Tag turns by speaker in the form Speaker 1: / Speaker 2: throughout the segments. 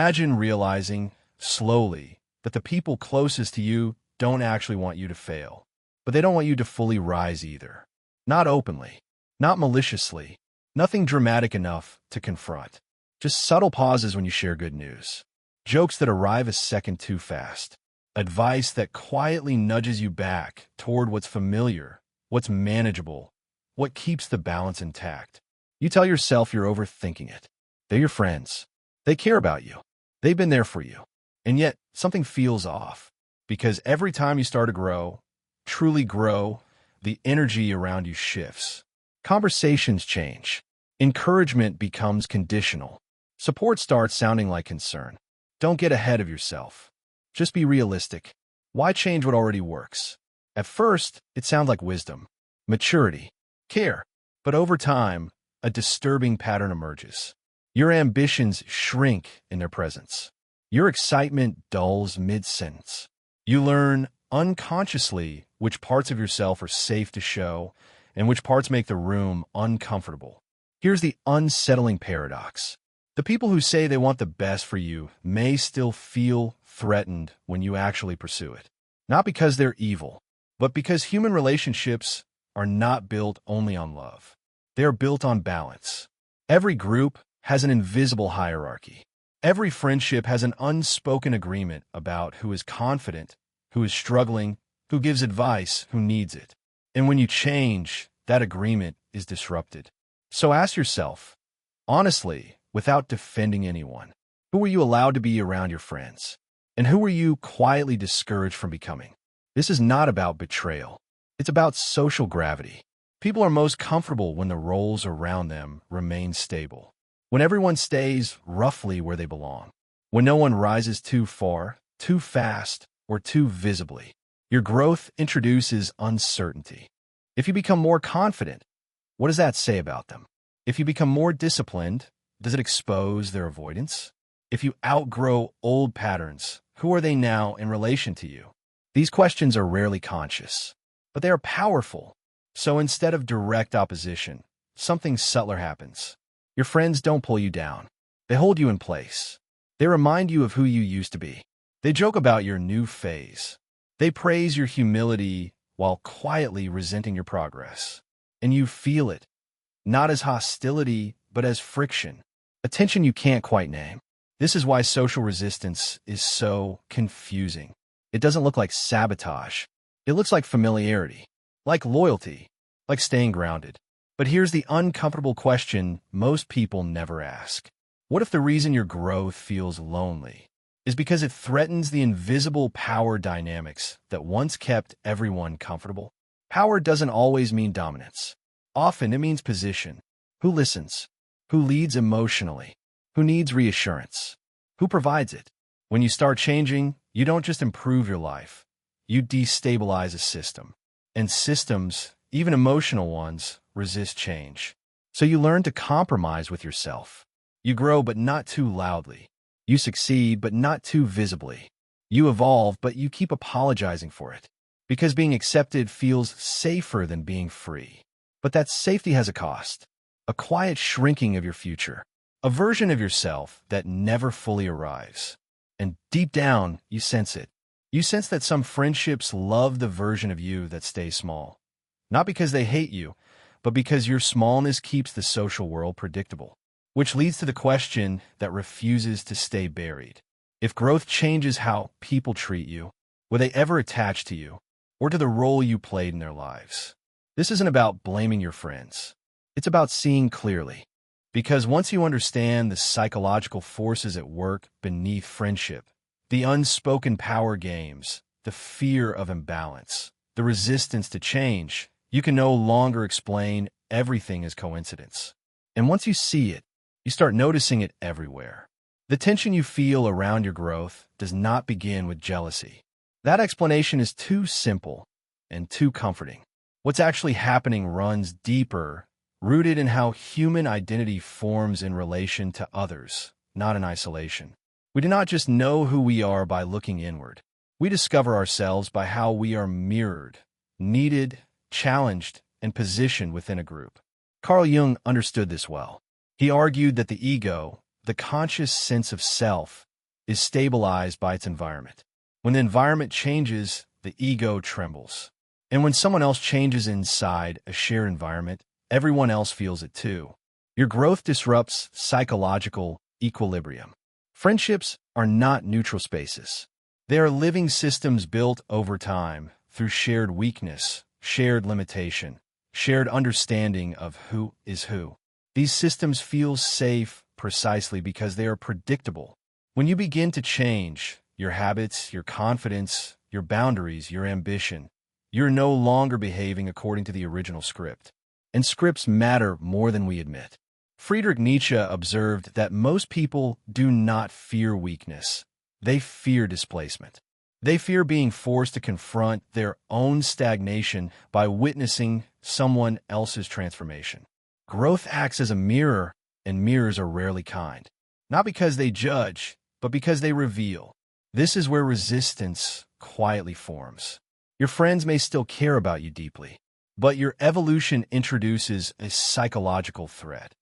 Speaker 1: Imagine realizing, slowly, that the people closest to you don't actually want you to fail, but they don't want you to fully rise either. Not openly, not maliciously, nothing dramatic enough to confront. Just subtle pauses when you share good news. Jokes that arrive a second too fast. Advice that quietly nudges you back toward what's familiar, what's manageable, what keeps the balance intact. You tell yourself you're overthinking it. They're your friends. They care about you. They've been there for you. And yet, something feels off. Because every time you start to grow, truly grow, the energy around you shifts. Conversations change. Encouragement becomes conditional. Support starts sounding like concern. Don't get ahead of yourself. Just be realistic. Why change what already works? At first, it sounds like wisdom, maturity, care. But over time, a disturbing pattern emerges. Your ambitions shrink in their presence. Your excitement dulls mid-sentence. You learn unconsciously which parts of yourself are safe to show and which parts make the room uncomfortable. Here's the unsettling paradox. The people who say they want the best for you may still feel threatened when you actually pursue it. Not because they're evil, but because human relationships are not built only on love. They are built on balance. Every group has an invisible hierarchy. Every friendship has an unspoken agreement about who is confident, who is struggling, who gives advice, who needs it. And when you change, that agreement is disrupted. So ask yourself, honestly, without defending anyone, who were you allowed to be around your friends? And who were you quietly discouraged from becoming? This is not about betrayal. It's about social gravity. People are most comfortable when the roles around them remain stable. When everyone stays roughly where they belong. When no one rises too far, too fast, or too visibly. Your growth introduces uncertainty. If you become more confident, what does that say about them? If you become more disciplined, does it expose their avoidance? If you outgrow old patterns, who are they now in relation to you? These questions are rarely conscious, but they are powerful. So instead of direct opposition, something subtler happens. Your friends don't pull you down. They hold you in place. They remind you of who you used to be. They joke about your new phase. They praise your humility while quietly resenting your progress. And you feel it, not as hostility, but as friction, a tension you can't quite name. This is why social resistance is so confusing. It doesn't look like sabotage. It looks like familiarity, like loyalty, like staying grounded. But here's the uncomfortable question most people never ask. What if the reason your growth feels lonely is because it threatens the invisible power dynamics that once kept everyone comfortable? Power doesn't always mean dominance. Often it means position. Who listens? Who leads emotionally? Who needs reassurance? Who provides it? When you start changing, you don't just improve your life. You destabilize a system. And systems, even emotional ones, resist change. So you learn to compromise with yourself. You grow, but not too loudly. You succeed, but not too visibly. You evolve, but you keep apologizing for it. Because being accepted feels safer than being free. But that safety has a cost. A quiet shrinking of your future. A version of yourself that never fully arrives. And deep down, you sense it. You sense that some friendships love the version of you that stays small. Not because they hate you, but because your smallness keeps the social world predictable. Which leads to the question that refuses to stay buried. If growth changes how people treat you, will they ever attach to you, or to the role you played in their lives? This isn't about blaming your friends. It's about seeing clearly. Because once you understand the psychological forces at work beneath friendship, the unspoken power games, the fear of imbalance, the resistance to change, you can no longer explain everything as coincidence. And once you see it, you start noticing it everywhere. The tension you feel around your growth does not begin with jealousy. That explanation is too simple and too comforting. What's actually happening runs deeper, rooted in how human identity forms in relation to others, not in isolation. We do not just know who we are by looking inward. We discover ourselves by how we are mirrored, needed, challenged, and positioned within a group. Carl Jung understood this well. He argued that the ego, the conscious sense of self, is stabilized by its environment. When the environment changes, the ego trembles. And when someone else changes inside a shared environment, everyone else feels it too. Your growth disrupts psychological equilibrium. Friendships are not neutral spaces. They are living systems built over time through shared weakness, shared limitation, shared understanding of who is who. These systems feel safe precisely because they are predictable. When you begin to change your habits, your confidence, your boundaries, your ambition, you're no longer behaving according to the original script. And scripts matter more than we admit. Friedrich Nietzsche observed that most people do not fear weakness. They fear displacement. They fear being forced to confront their own stagnation by witnessing someone else's transformation. Growth acts as a mirror, and mirrors are rarely kind. Not because they judge, but because they reveal. This is where resistance quietly forms. Your friends may still care about you deeply, but your evolution introduces a psychological threat.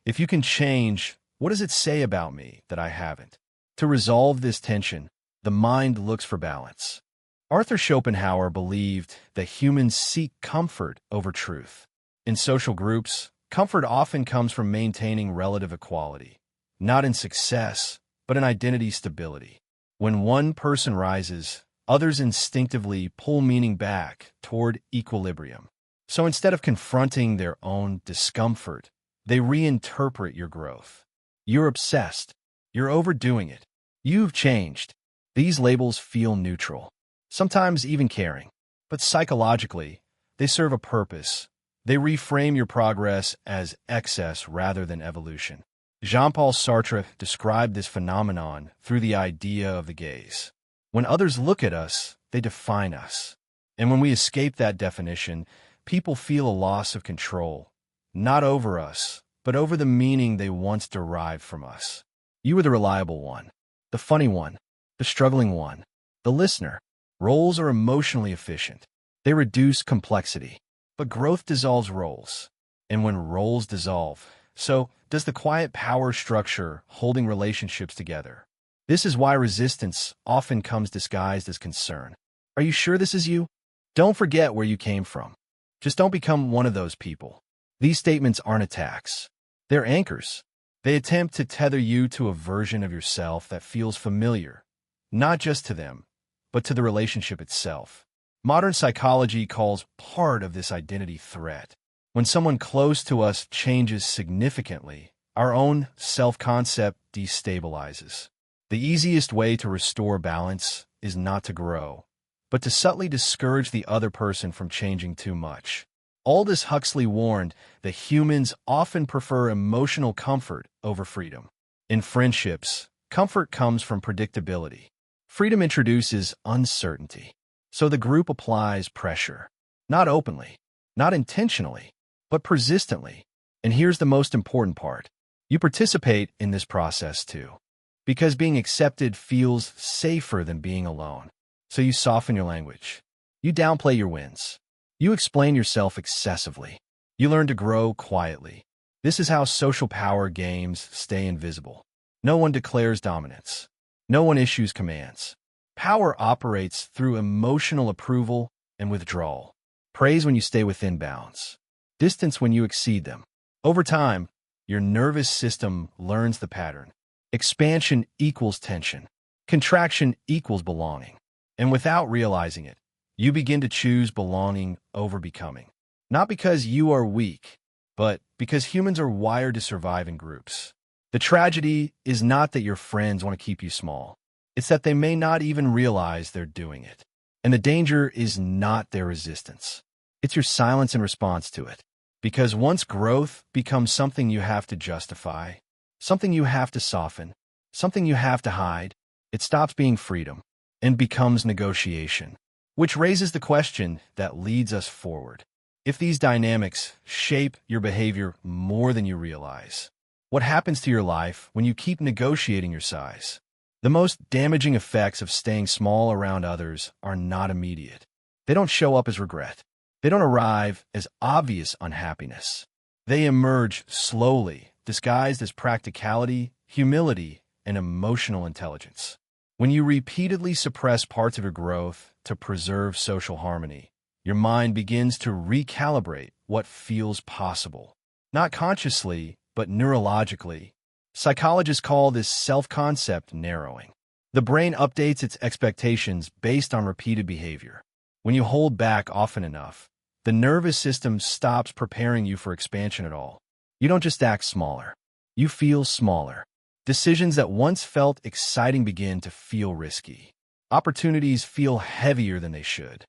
Speaker 1: If you can change, what does it say about me that I haven't? To resolve this tension, the mind looks for balance. Arthur Schopenhauer believed that humans seek comfort over truth. In social groups, comfort often comes from maintaining relative equality, not in success, but in identity stability. When one person rises, others instinctively pull meaning back toward equilibrium. So instead of confronting their own discomfort, they reinterpret your growth. You're obsessed. You're overdoing it. You've changed. These labels feel neutral, sometimes even caring. But psychologically, they serve a purpose. They reframe your progress as excess rather than evolution. Jean-Paul Sartre described this phenomenon through the idea of the gaze. When others look at us, they define us. And when we escape that definition, people feel a loss of control, not over us, but over the meaning they once derived from us. You were the reliable one, the funny one, the struggling one, the listener. Roles are emotionally efficient. They reduce complexity. But growth dissolves roles. And when roles dissolve, so does the quiet power structure holding relationships together. This is why resistance often comes disguised as concern. Are you sure this is you? Don't forget where you came from. Just don't become one of those people. These statements aren't attacks. They're anchors. They attempt to tether you to a version of yourself that feels familiar, not just to them, but to the relationship itself. Modern psychology calls part of this identity threat. When someone close to us changes significantly, our own self-concept destabilizes. The easiest way to restore balance is not to grow, but to subtly discourage the other person from changing too much. Aldous Huxley warned that humans often prefer emotional comfort over freedom. In friendships, comfort comes from predictability. Freedom introduces uncertainty. So the group applies pressure, not openly, not intentionally, but persistently. And here's the most important part. You participate in this process too, because being accepted feels safer than being alone. So you soften your language. You downplay your wins. You explain yourself excessively. You learn to grow quietly. This is how social power games stay invisible. No one declares dominance. No one issues commands. Power operates through emotional approval and withdrawal. Praise when you stay within bounds. Distance when you exceed them. Over time, your nervous system learns the pattern. Expansion equals tension. Contraction equals belonging. And without realizing it, you begin to choose belonging over becoming. Not because you are weak, but because humans are wired to survive in groups. The tragedy is not that your friends want to keep you small. It's that they may not even realize they're doing it. And the danger is not their resistance. It's your silence in response to it. Because once growth becomes something you have to justify, something you have to soften, something you have to hide, it stops being freedom and becomes negotiation. Which raises the question that leads us forward. If these dynamics shape your behavior more than you realize, what happens to your life when you keep negotiating your size? The most damaging effects of staying small around others are not immediate. They don't show up as regret. They don't arrive as obvious unhappiness. They emerge slowly, disguised as practicality, humility, and emotional intelligence. When you repeatedly suppress parts of your growth to preserve social harmony, your mind begins to recalibrate what feels possible. Not consciously, but neurologically. Psychologists call this self-concept narrowing. The brain updates its expectations based on repeated behavior. When you hold back often enough, the nervous system stops preparing you for expansion at all. You don't just act smaller. You feel smaller. Decisions that once felt exciting begin to feel risky. Opportunities feel heavier than they should.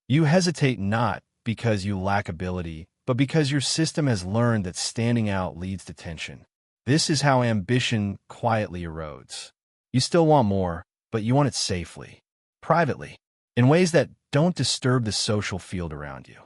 Speaker 1: You hesitate not because you lack ability, but because your system has learned that standing out leads to tension. This is how ambition quietly erodes. You still want more, but you want it safely, privately, in ways that don't disturb the social field around you.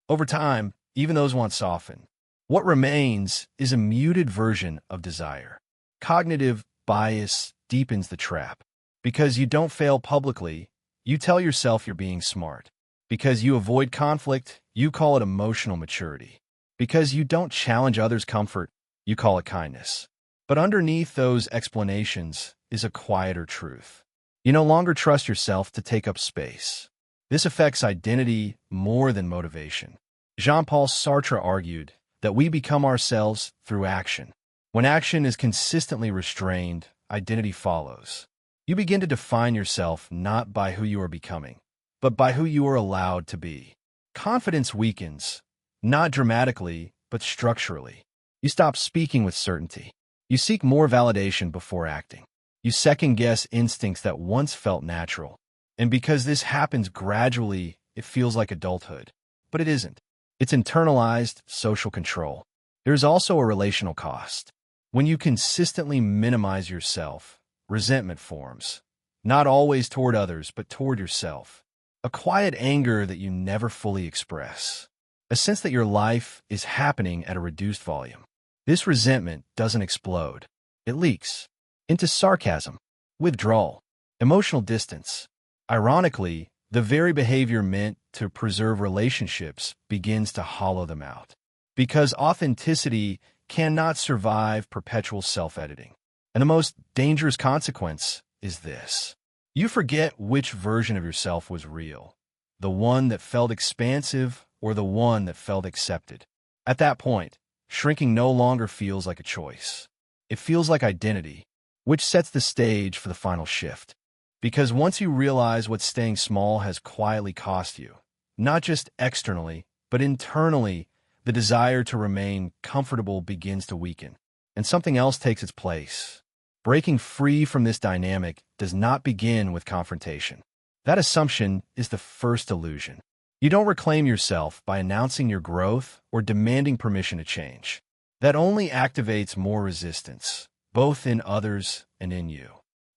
Speaker 1: Over time, even those wants soften. What remains is a muted version of desire. Cognitive bias deepens the trap. Because you don't fail publicly, you tell yourself you're being smart. Because you avoid conflict, you call it emotional maturity. Because you don't challenge others' comfort, you call it kindness. But underneath those explanations is a quieter truth. You no longer trust yourself to take up space. This affects identity more than motivation. Jean-Paul Sartre argued that we become ourselves through action. When action is consistently restrained, identity follows. You begin to define yourself not by who you are becoming, but by who you are allowed to be. Confidence weakens, not dramatically, but structurally. You stop speaking with certainty. You seek more validation before acting. You second-guess instincts that once felt natural. And because this happens gradually, it feels like adulthood. But it isn't. It's internalized social control. There's also a relational cost. When you consistently minimize yourself, resentment forms. Not always toward others, but toward yourself. A quiet anger that you never fully express. A sense that your life is happening at a reduced volume. This resentment doesn't explode. It leaks into sarcasm, withdrawal, emotional distance. Ironically, the very behavior meant to preserve relationships begins to hollow them out. Because authenticity cannot survive perpetual self-editing. And the most dangerous consequence is this. You forget which version of yourself was real. The one that felt expansive or the one that felt accepted. At that point, shrinking no longer feels like a choice. It feels like identity, which sets the stage for the final shift. Because once you realize what staying small has quietly cost you, not just externally, but internally, the desire to remain comfortable begins to weaken, and something else takes its place. Breaking free from this dynamic does not begin with confrontation. That assumption is the first illusion. You don't reclaim yourself by announcing your growth or demanding permission to change. That only activates more resistance, both in others and in you.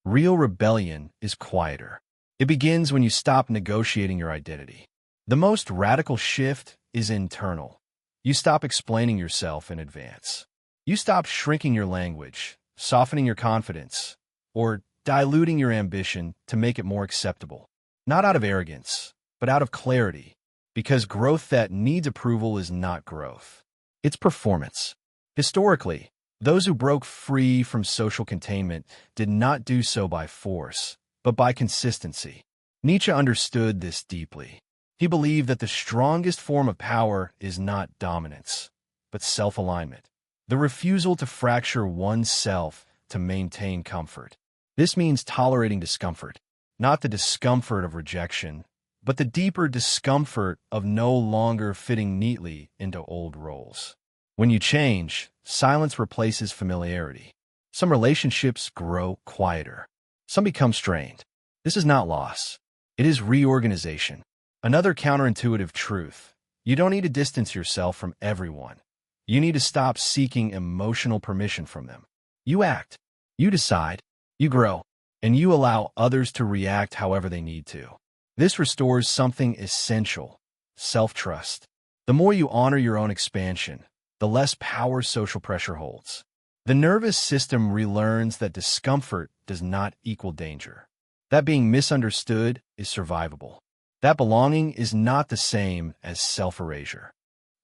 Speaker 1: Real rebellion is quieter. It begins when you stop negotiating your identity. The most radical shift is internal. You stop explaining yourself in advance. You stop shrinking your language, softening your confidence, or diluting your ambition to make it more acceptable. Not out of arrogance, but out of clarity. Because growth that needs approval is not growth. It's performance. Historically, those who broke free from social containment did not do so by force, but by consistency. Nietzsche understood this deeply. He believed that the strongest form of power is not dominance, but self-alignment. The refusal to fracture oneself to maintain comfort. This means tolerating discomfort, not the discomfort of rejection, but the deeper discomfort of no longer fitting neatly into old roles. When you change, silence replaces familiarity. Some relationships grow quieter. Some become strained. This is not loss. It is reorganization. Another counterintuitive truth. You don't need to distance yourself from everyone. You need to stop seeking emotional permission from them. You act. You decide. You grow. And you allow others to react however they need to. This restores something essential, self-trust. The more you honor your own expansion, the less power social pressure holds. The nervous system relearns that discomfort does not equal danger. That being misunderstood is survivable. That belonging is not the same as self-erasure.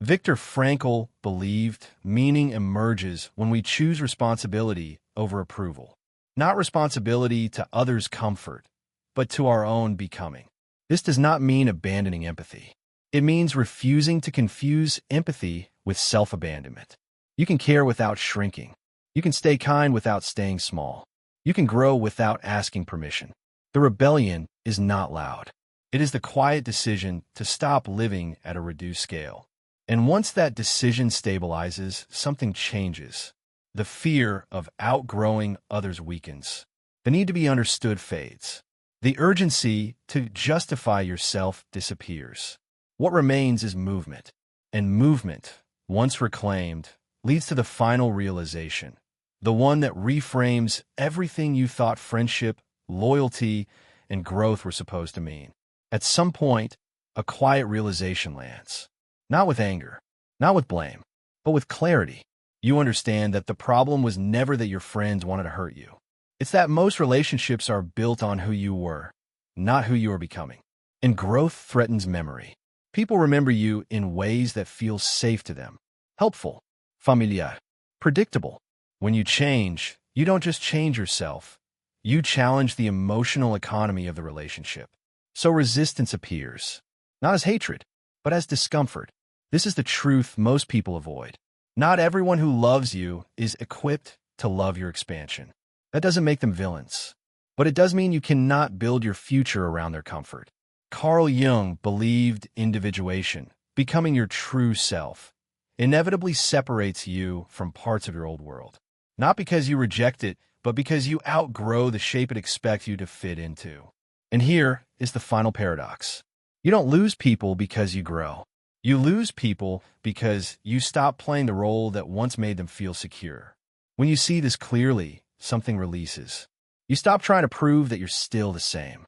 Speaker 1: Viktor Frankl believed meaning emerges when we choose responsibility over approval. not responsibility to others' comfort, but to our own becoming. This does not mean abandoning empathy. It means refusing to confuse empathy with self-abandonment. You can care without shrinking. You can stay kind without staying small. You can grow without asking permission. The rebellion is not loud. It is the quiet decision to stop living at a reduced scale. And once that decision stabilizes, something changes. The fear of outgrowing others weakens. The need to be understood fades. The urgency to justify yourself disappears. What remains is movement. And movement, once reclaimed, leads to the final realization. The one that reframes everything you thought friendship, loyalty, and growth were supposed to mean. At some point, a quiet realization lands. Not with anger, not with blame, but with clarity. You understand that the problem was never that your friends wanted to hurt you. It's that most relationships are built on who you were, not who you are becoming. And growth threatens memory. People remember you in ways that feel safe to them. Helpful, familiar, predictable. When you change, you don't just change yourself. You challenge the emotional economy of the relationship. So resistance appears, not as hatred, but as discomfort. This is the truth most people avoid. Not everyone who loves you is equipped to love your expansion. That doesn't make them villains, but it does mean you cannot build your future around their comfort. Carl Jung believed individuation, becoming your true self, inevitably separates you from parts of your old world. Not because you reject it, but because you outgrow the shape it expects you to fit into. And here is the final paradox. You don't lose people because you grow. You lose people because you stop playing the role that once made them feel secure. When you see this clearly, something releases. You stop trying to prove that you're still the same.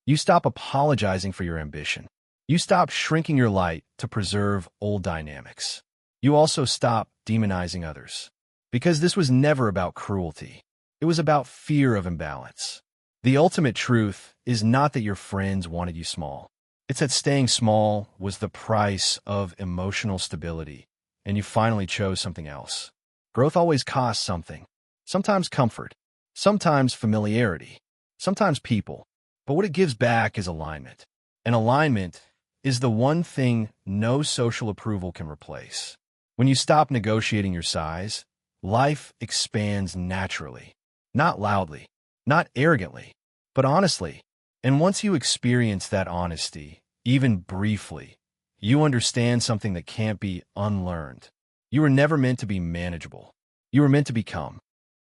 Speaker 1: You stop apologizing for your ambition. You stop shrinking your light to preserve old dynamics. You also stop demonizing others. Because this was never about cruelty. It was about fear of imbalance. The ultimate truth is not that your friends wanted you small. It's that staying small was the price of emotional stability, and you finally chose something else. Growth always costs something. Sometimes comfort, sometimes familiarity, sometimes people. But what it gives back is alignment. And alignment is the one thing no social approval can replace. When you stop negotiating your size, life expands naturally. Not loudly, not arrogantly, but honestly. And once you experience that honesty, even briefly, you understand something that can't be unlearned. You were never meant to be manageable. You were meant to become.